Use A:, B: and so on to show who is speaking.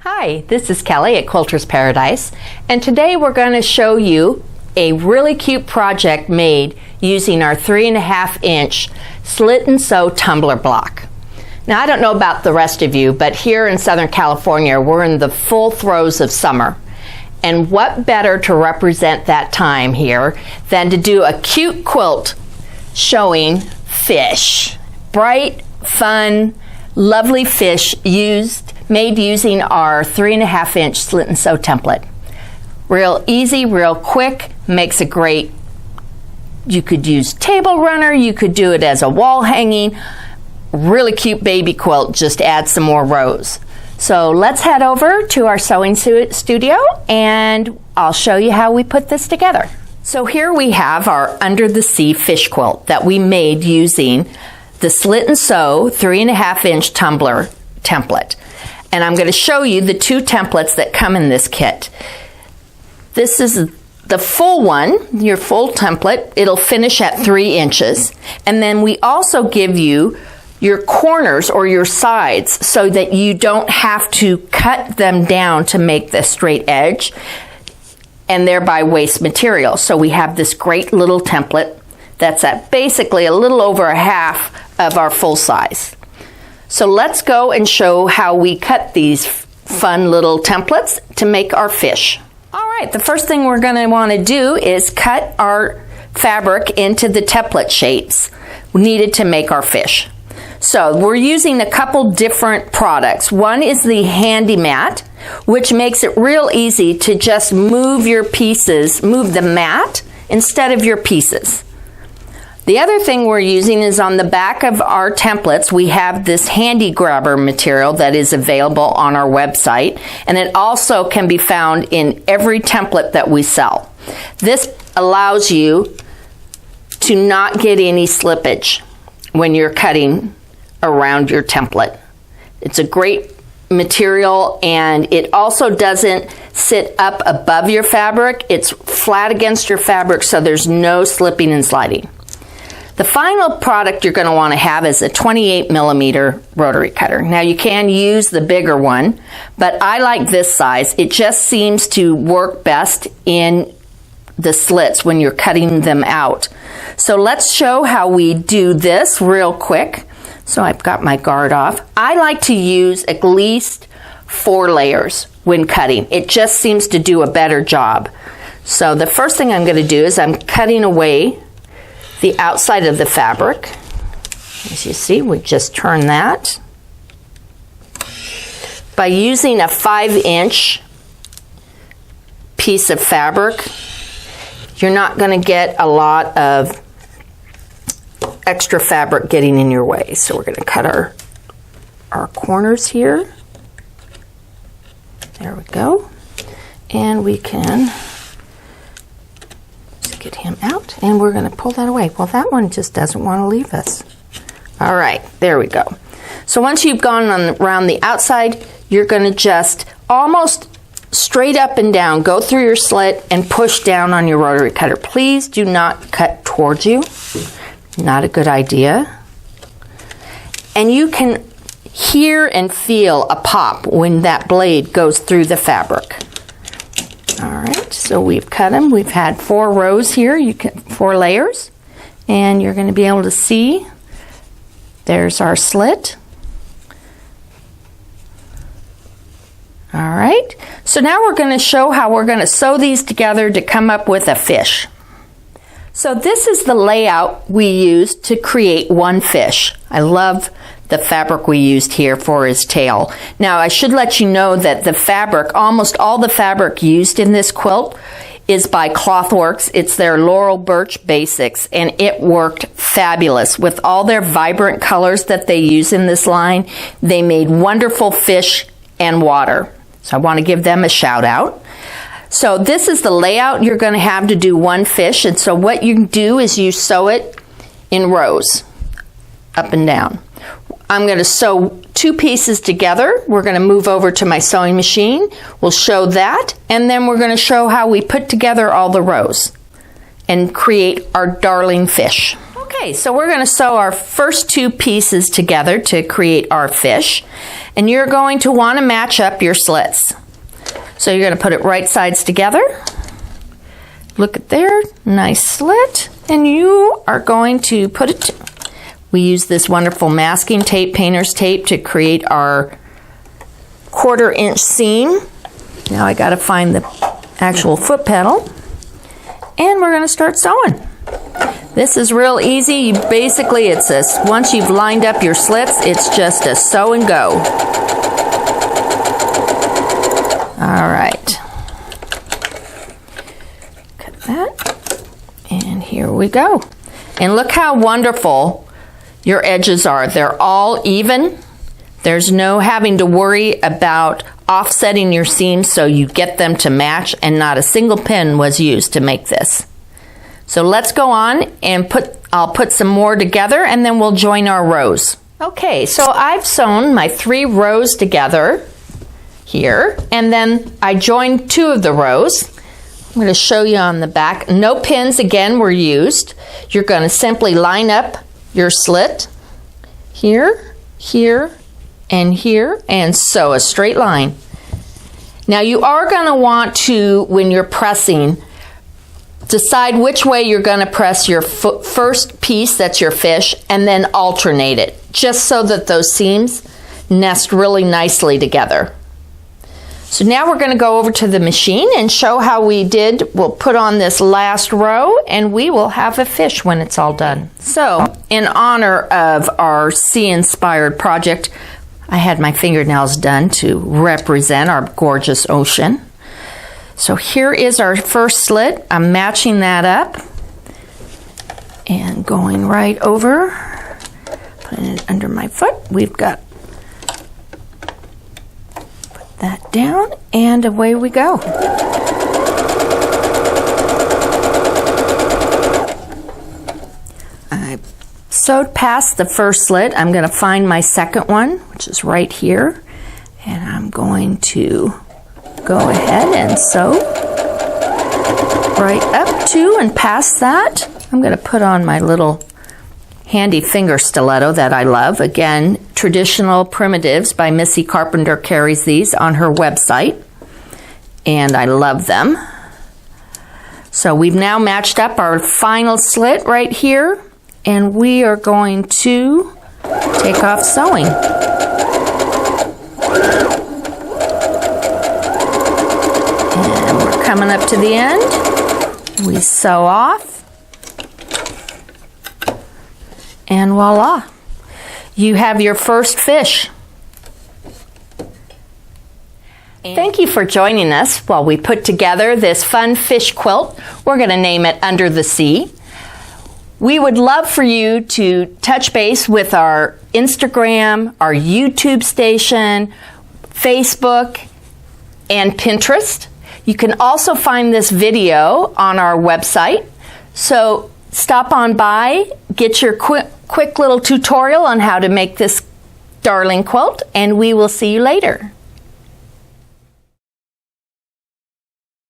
A: Hi, this is Kelly at Quilter's Paradise, and today we're going to show you a really cute project made using our 3.5 inch Slit N Sew tumbler block. Now, I don't know about the rest of you, but here in Southern California, we're in the full throes of summer. And what better to represent that time here than to do a cute quilt showing fish. Bright, fun, lovely fish made using our 3.5 inch Slit N Sew template. Real easy, real quick, makes a great, you could use table runner, you could do it as a wall hanging, really cute baby quilt, just add some more rows. So let's head over to our sewing studio and I'll show you how we put this together. So here we have our under the sea fish quilt that we made using the Slit N Sew 3.5 inch tumbler template. And I'm going to show you the two templates that come in this kit. This is the full one, your full template. It'll finish at 3 inches. And then we also give you your corners or your sides so that you don't have to cut them down to make the straight edge and thereby waste material. So we have this great little template that's at basically a little over a half of our full size. So let's go and show how we cut these fun little templates to make our fish. All right, the first thing we're going to want to do is cut our fabric into the template shapes needed to make our fish. So we're using a couple different products. One is the HandiMat, which makes it real easy to just move your pieces, move the mat instead of your pieces. The other thing we're using is on the back of our templates, we have this handy grabber material that is available on our website, and it also can be found in every template that we sell. This allows you to not get any slippage when you're cutting around your template. It's a great material, and it also doesn't sit up above your fabric. It's flat against your fabric, so there's no slipping and sliding. The final product you're going to want to have is a 28mm rotary cutter. Now you can use the bigger one, but I like this size. It just seems to work best in the slits when you're cutting them out. So let's show how we do this real quick. So I've got my guard off. I like to use at least 4 layers when cutting. It just seems to do a better job. So the first thing I'm going to do is I'm cutting away the outside of the fabric. As you see, we just turn that. By using a 5-inch piece of fabric, you're not going to get a lot of extra fabric getting in your way. So we're going to cut our corners here. There we go. And we can get him out, and we're going to pull that away. Well, that one just doesn't want to leave us. All right, there we go. So once you've gone around the outside, you're going to just almost straight up and down, go through your slit and push down on your rotary cutter. Please do not cut towards you. Not a good idea. And you can hear and feel a pop when that blade goes through the fabric. All right, so we've cut them. We've had 4 rows here, 4 layers, and you're going to be able to see there's our slit. All right, so now we're going to show how we're going to sew these together to come up with a fish. So this is the layout we used to create one fish. I love the fabric we used here for his tail. Now, I should let you know that the fabric, almost all the fabric used in this quilt is by Clothworks. It's their Laurel Birch Basics, and it worked fabulous. With all their vibrant colors that they use in this line, they made wonderful fish and water. So I want to give them a shout out. So this is the layout you're going to have to do one fish, and so what you do is you sew it in rows, up and down. I'm going to sew 2 pieces together. We're going to move over to my sewing machine. We'll show that, and then we're going to show how we put together all the rows and create our darling fish. Okay, Okay, so we're going to sew our first two pieces together to create our fish, and you're going to want to match up your slits. So you're going to put it right sides together. Look at there, nice slit, and you are going to put it. We use this wonderful masking tape, painter's tape, to create our 1/4 inch seam. Now I got to find the actual foot pedal, and we're going to start sewing. This is real easy. Basically, it's this. Once you've lined up your slits, it's just a sew and go. All right. Cut that. And here we go. And look how wonderful your edges are. They're all even. There's no having to worry about offsetting your seams so you get them to match, and not a single pin was used to make this. So let's go on and I'll put some more together, and then we'll join our rows. Okay, so I've sewn my 3 rows together here, and then I joined 2 of the rows. I'm going to show you on the back. No pins again were used. You're going to simply line up your slit here, here, and here, and sew a straight line. Now you are going to want to, when you're pressing, decide which way you're going to press your first piece, that's your fish, and then alternate it, just so that those seams nest really nicely together. So now we're going to go over to the machine and show how we did. We'll put on this last row, and we will have a fish when it's all done. So in honor of our sea-inspired project, I had my fingernails done to represent our gorgeous ocean. So here is our first slit. I'm matching that up and going right over, putting it under my foot. We've got, put that down, and away we go. I sewed past the first slit. I'm going to find my second one, which is right here, and I'm going to go ahead and sew right up to and past that. I'm going to put on my little handy finger stiletto that I love. Again, Traditional Primitives by Missy Carpenter carries these on her website, and I love them. So we've now matched up our final slit right here, and we are going to take off sewing. Coming up to the end, we sew off, and voila, you have your first fish. Thank you for joining us while we put together this fun fish quilt. We're going to name it Under the Sea. We would love for you to touch base with our Instagram, our YouTube station, Facebook, and Pinterest. You can also find this video on our website. So stop on by, get your quick little tutorial on how to make this darling quilt, and we will see you later.